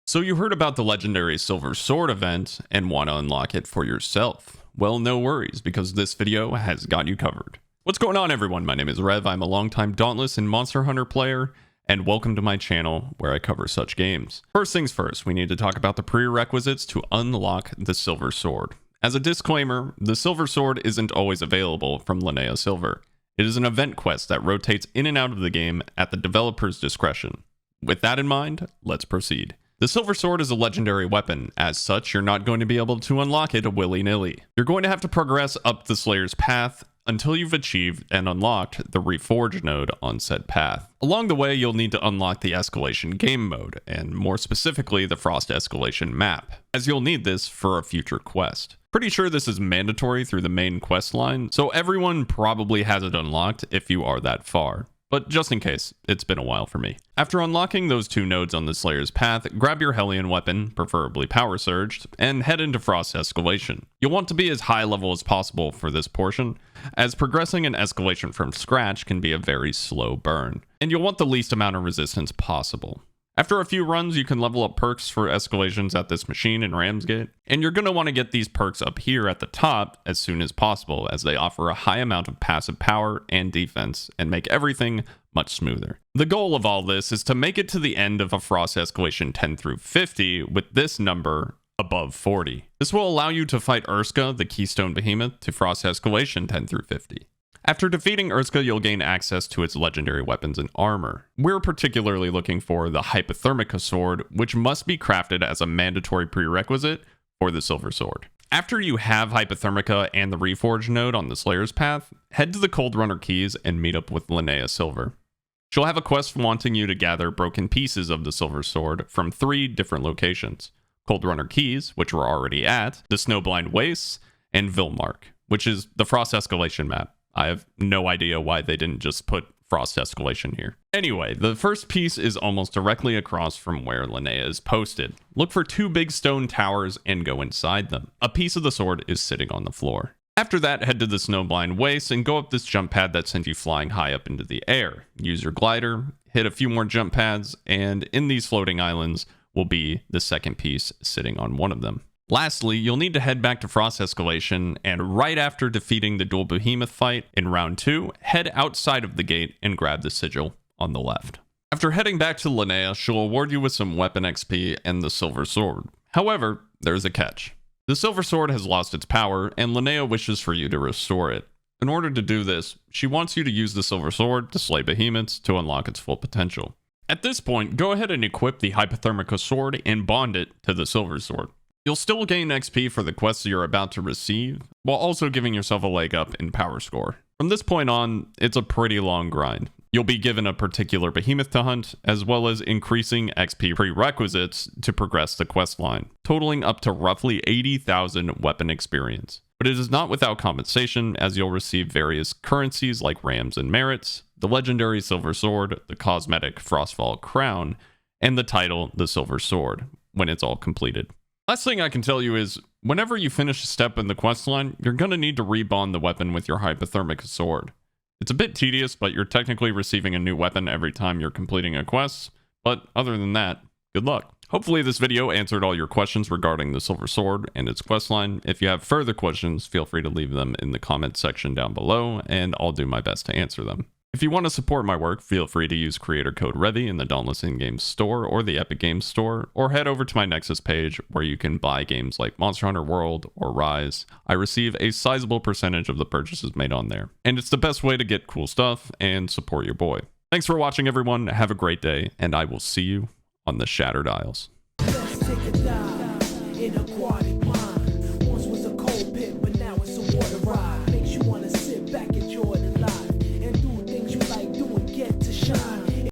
So you heard about the legendary Silver Sword event and want to unlock it for yourself. Well, no worries, because this video has got you covered. What's going on, everyone? My name is Rev. I'm a longtime Dauntless and Monster Hunter player, and welcome to my channel where I cover such games. First things first, we need to talk about the prerequisites to unlock the Silver Sword. As a disclaimer, the Silver Sword isn't always available from Linnea Silver. It is an event quest that rotates in and out of the game at the developer's discretion. With that in mind, let's proceed. The Silver Sword is a legendary weapon. As such, you're not going to be able to unlock it willy-nilly. You're going to have to progress up the Slayer's path until you've achieved and unlocked the Reforged node on said path. Along the way, you'll need to unlock the Escalation game mode, and more specifically, the Frost Escalation map, as you'll need this for a future quest. Pretty sure this is mandatory through the main quest line, so everyone probably has it unlocked if you are that far. But just in case, it's been a while for me. After unlocking those two nodes on the Slayer's path, grab your Hellion weapon, preferably Power Surged, and head into Frost Escalation. You'll want to be as high level as possible for this portion, as progressing an escalation from scratch can be a very slow burn, and you'll want the least amount of resistance possible. After a few runs, you can level up perks for escalations at this machine in Ramsgate, and you're going to want to get these perks up here at the top as soon as possible, as they offer a high amount of passive power and defense and make everything much smoother. The goal of all this is to make it to the end of a Frost Escalation 10 through 50 with this number above 40. This will allow you to fight Urska, the Keystone Behemoth, to Frost Escalation 10 through 50. After defeating Urska, you'll gain access to its legendary weapons and armor. We're particularly looking for the Hypothermica Sword, which must be crafted as a mandatory prerequisite for the Silver Sword. After you have Hypothermica and the Reforged node on the Slayer's path, head to the Cold Runner Keys and meet up with Linnea Silver. She'll have a quest wanting you to gather broken pieces of the Silver Sword from 3 different locations: Cold Runner Keys, which we're already at, the Snowblind Wastes, and Vilmark, which is the Frost Escalation map. I have no idea why they didn't just put Frost Escalation here. Anyway, the first piece is almost directly across from where Linnea is posted. Look for 2 big stone towers and go inside them. A piece of the sword is sitting on the floor. After that, head to the Snowblind Waste and go up this jump pad that sends you flying high up into the air. Use your glider, hit a few more jump pads, and in these floating islands will be the second piece sitting on one of them. Lastly, you'll need to head back to Frost Escalation, and right after defeating the dual behemoth fight in round 2, head outside of the gate and grab the sigil on the left. After heading back to Linnea, she'll award you with some weapon XP and the Silver Sword. However, there's a catch. The Silver Sword has lost its power, and Linnea wishes for you to restore it. In order to do this, she wants you to use the Silver Sword to slay behemoths to unlock its full potential. At this point, go ahead and equip the Hypothermica Sword and bond it to the Silver Sword. You'll still gain XP for the quests you're about to receive, while also giving yourself a leg up in power score. From this point on, it's a pretty long grind. You'll be given a particular behemoth to hunt, as well as increasing XP prerequisites to progress the quest line, totaling up to roughly 80,000 weapon experience. But it is not without compensation, as you'll receive various currencies like rams and merits, the legendary Silver Sword, the cosmetic Frostfall Crown, and the title, the Silver Sword, when it's all completed. Last thing I can tell you is, whenever you finish a step in the questline, you're going to need to rebond the weapon with your Hypothermic Sword. It's a bit tedious, but you're technically receiving a new weapon every time you're completing a quest, but other than that, good luck. Hopefully this video answered all your questions regarding the Silver Sword and its questline. If you have further questions, feel free to leave them in the comments section down below, and I'll do my best to answer them. If you want to support my work, feel free to use creator code Revvy in the Dauntless in-game store or the Epic Games store, or head over to my Nexus page where you can buy games like Monster Hunter World or Rise. I receive a sizable percentage of the purchases made on there, and it's the best way to get cool stuff and support your boy. Thanks for watching, everyone. Have a great day, and I will see you on the Shattered Isles.